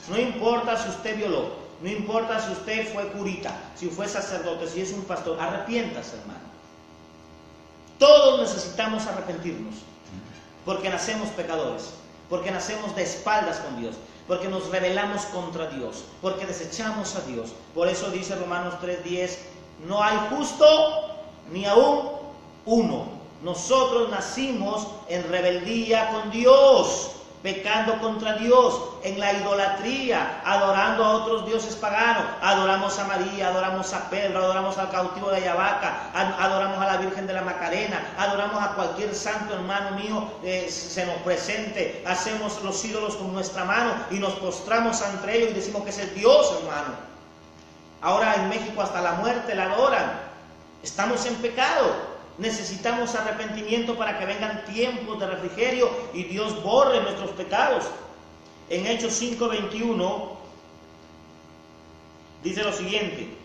no importa si usted violó, no importa si usted fue curita, si fue sacerdote, si es un pastor. Arrepiéntase, hermano. Todos necesitamos arrepentirnos, porque nacemos pecadores, porque nacemos de espaldas con Dios, porque nos rebelamos contra Dios, porque desechamos a Dios. Por eso dice Romanos 3:10, no hay justo ni aún uno. Nosotros nacimos en rebeldía con Dios, pecando contra Dios, en la idolatría, adorando a otros dioses paganos. Adoramos a María, adoramos a Pedro, adoramos al cautivo de Ayabaca, adoramos a la Virgen de la Macarena, adoramos a cualquier santo, hermano mío, se nos presente. Hacemos los ídolos con nuestra mano y nos postramos ante ellos y decimos que es el Dios, hermano. Ahora en México hasta la muerte la adoran. Estamos en pecado. Necesitamos arrepentimiento para que vengan tiempos de refrigerio y Dios borre nuestros pecados. En Hechos 5:21 dice lo siguiente.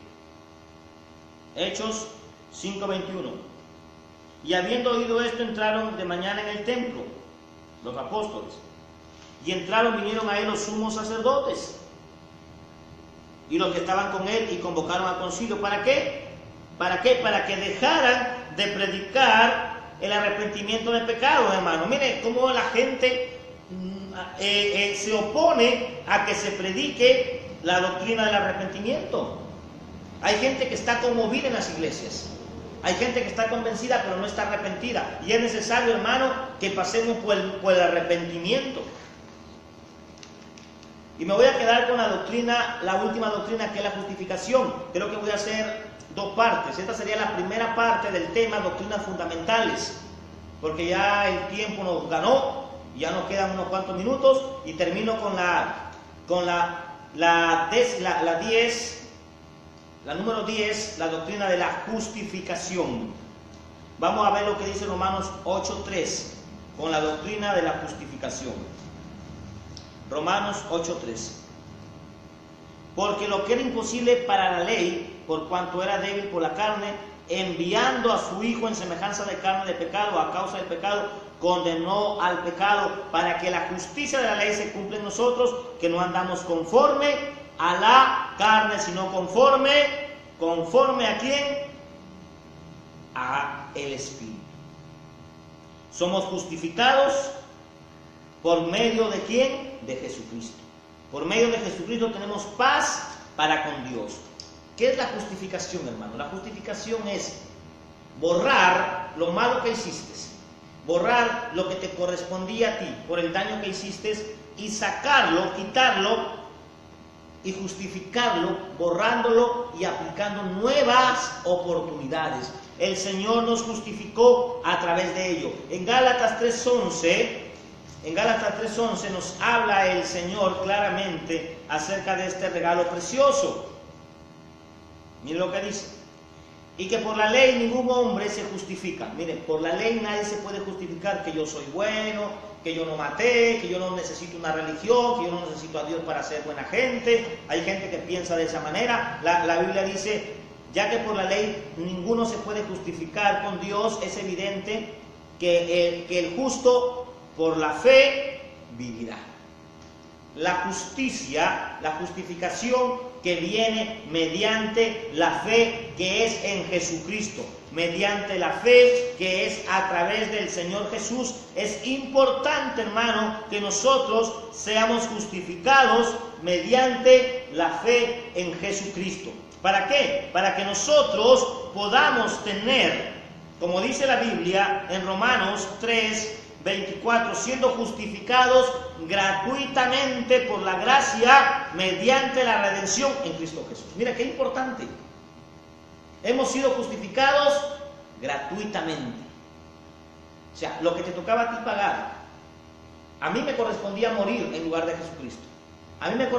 Hechos 5:21. Y habiendo oído esto, entraron de mañana en el templo los apóstoles. Y vinieron a él los sumos sacerdotes y los que estaban con él, y convocaron al concilio. ¿Para qué? ¿Para qué? Para que dejaran de predicar el arrepentimiento de pecados, hermano. Mire cómo la gente se opone a que se predique la doctrina del arrepentimiento. Hay gente que está conmovida en las iglesias. Hay gente que está convencida pero no está arrepentida. Y es necesario, hermano, que pasemos por el arrepentimiento. Y me voy a quedar con la doctrina, la última doctrina, que es la justificación. Creo que voy a hacer dos partes. Esta sería la primera parte del tema, doctrinas fundamentales, porque ya el tiempo nos ganó, ya nos quedan unos cuantos minutos, y termino con la número 10, la doctrina de la justificación. Vamos a ver lo que dice Romanos 8:3 con la doctrina de la justificación. Romanos 8:3. Porque lo que era imposible para la ley, por cuanto era débil por la carne, enviando a su Hijo en semejanza de carne de pecado, a causa del pecado, condenó al pecado, para que la justicia de la ley se cumpla en nosotros, que no andamos conforme a la carne, sino conforme ¿a quién? A el Espíritu. Somos justificados por medio de ¿quién? De Jesucristo. Por medio de Jesucristo tenemos paz para con Dios. ¿Qué es la justificación, hermano? La justificación es borrar lo malo que hiciste, borrar lo que te correspondía a ti por el daño que hiciste, y sacarlo, quitarlo y justificarlo, borrándolo y aplicando nuevas oportunidades. El Señor nos justificó a través de ello. En Gálatas 3:11 nos habla el Señor claramente acerca de este regalo precioso. Miren lo que dice. Y que por la ley ningún hombre se justifica. Miren, por la ley nadie se puede justificar que yo soy bueno, que yo no maté, que yo no necesito una religión, que yo no necesito a Dios para ser buena gente. Hay gente que piensa de esa manera. La Biblia dice, ya que por la ley ninguno se puede justificar con Dios, es evidente que el justo por la fe vivirá. La justicia, la justificación que viene mediante la fe que es en Jesucristo, mediante la fe que es a través del Señor Jesús. Es importante, hermano, que nosotros seamos justificados mediante la fe en Jesucristo. ¿Para qué? Para que nosotros podamos tener, como dice la Biblia en Romanos 3:24, siendo justificados gratuitamente por la gracia mediante la redención en Cristo Jesús. Mira qué importante. Hemos sido justificados gratuitamente. O sea, lo que te tocaba a ti pagar, a mí me correspondía morir en lugar de Jesucristo. A mí me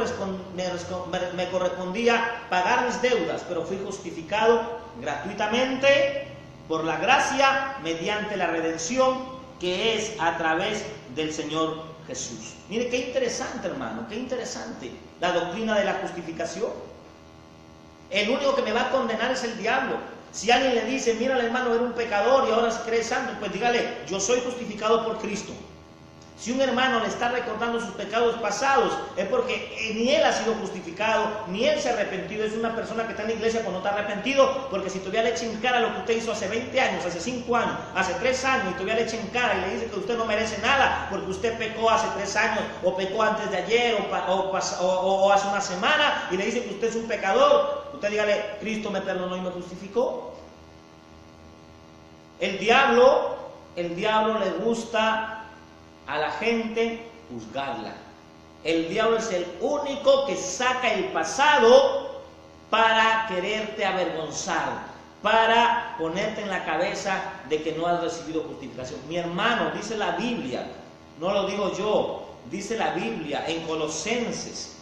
correspondía pagar mis deudas, pero fui justificado gratuitamente por la gracia mediante la redención que es a través del Señor Jesús. Mire qué interesante, hermano, qué interesante la doctrina de la justificación. El único que me va a condenar es el diablo. Si alguien le dice, mira, hermano, era un pecador y ahora se cree santo, pues dígale, yo soy justificado por Cristo. Si un hermano le está recordando sus pecados pasados, es porque ni él ha sido justificado, ni él se ha arrepentido. Es una persona que está en la iglesia cuando no está arrepentido, porque si todavía le echa en cara lo que usted hizo hace 20 años, hace 5 años, hace 3 años, y todavía le echa en cara y le dice que usted no merece nada, porque usted pecó hace 3 años, o pecó antes de ayer, o hace una semana, y le dice que usted es un pecador, usted dígale, Cristo me perdonó y me justificó. El diablo le gusta a la gente juzgarla. El diablo es el único que saca el pasado para quererte avergonzar, para ponerte en la cabeza de que no has recibido justificación. Mi hermano, dice la Biblia, no lo digo yo, dice la Biblia en Colosenses,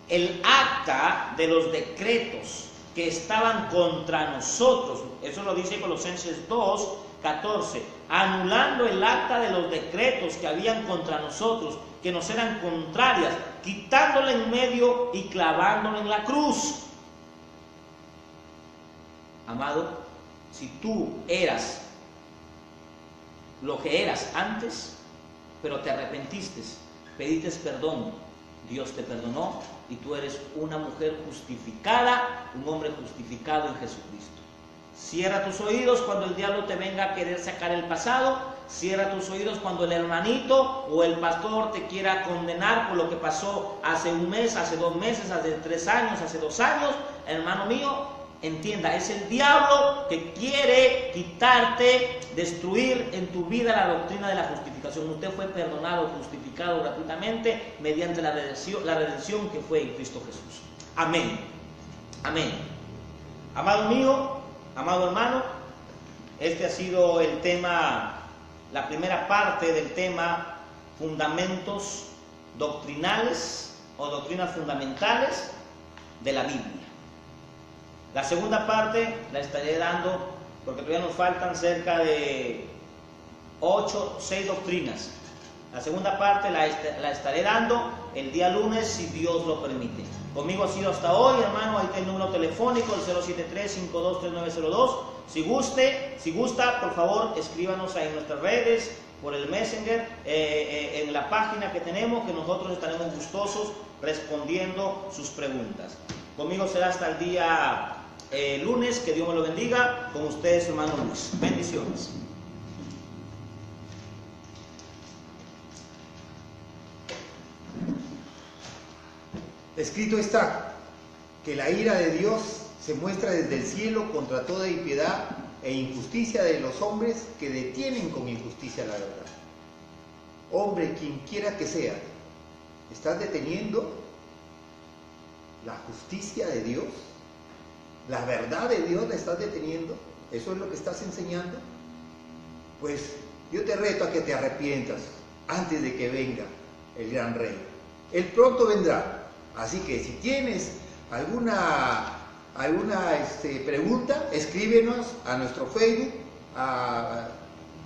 el acta de los decretos que estaban contra nosotros, eso lo dice Colosenses 2:14, anulando el acta de los decretos que habían contra nosotros, que nos eran contrarias, quitándole en medio y clavándole en la cruz. Amado, si tú eras lo que eras antes, pero te arrepentiste, pediste perdón, Dios te perdonó y tú eres una mujer justificada, un hombre justificado en Jesucristo. Cierra tus oídos cuando el diablo te venga a querer sacar el pasado. Cierra tus oídos cuando el hermanito o el pastor te quiera condenar por lo que pasó hace un mes, hace 2 meses, hace 3 años, hace 2 años. Hermano mío, Entienda, es el diablo que quiere quitarte, destruir en tu vida la doctrina de la justificación. Usted fue perdonado, justificado gratuitamente mediante la redención que fue en Cristo Jesús. Amén. Amén. Amado mío, amado hermano, este ha sido el tema, la primera parte del tema fundamentos doctrinales o doctrinas fundamentales de la Biblia. La segunda parte la estaré dando porque todavía nos faltan cerca de 6 doctrinas. La segunda parte la estaré dando el día lunes si Dios lo permite. Conmigo ha sido hasta hoy, hermano. Ahí está el número telefónico, el 073-523902. Si gusta, por favor, escríbanos ahí en nuestras redes, por el Messenger, en la página que tenemos, que nosotros estaremos gustosos respondiendo sus preguntas. Conmigo será hasta el día lunes. Que Dios me lo bendiga. Con ustedes, hermano Luis. Bendiciones.
Escrito está que la ira de Dios se muestra desde el cielo contra toda impiedad e injusticia de los hombres que detienen con injusticia la verdad. Hombre, quien quiera que sea, ¿estás deteniendo la justicia de Dios? ¿La verdad de Dios la estás deteniendo? ¿Eso es lo que estás enseñando? Pues yo te reto a que te arrepientas antes de que venga el gran rey. Él pronto vendrá. Así que si tienes alguna pregunta, escríbenos a nuestro Facebook, a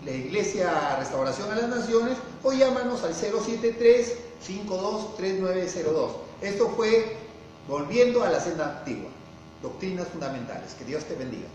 la Iglesia Restauración a las Naciones, o llámanos al 073-523902. Esto fue Volviendo a la Senda Antigua, Doctrinas Fundamentales. Que Dios te bendiga.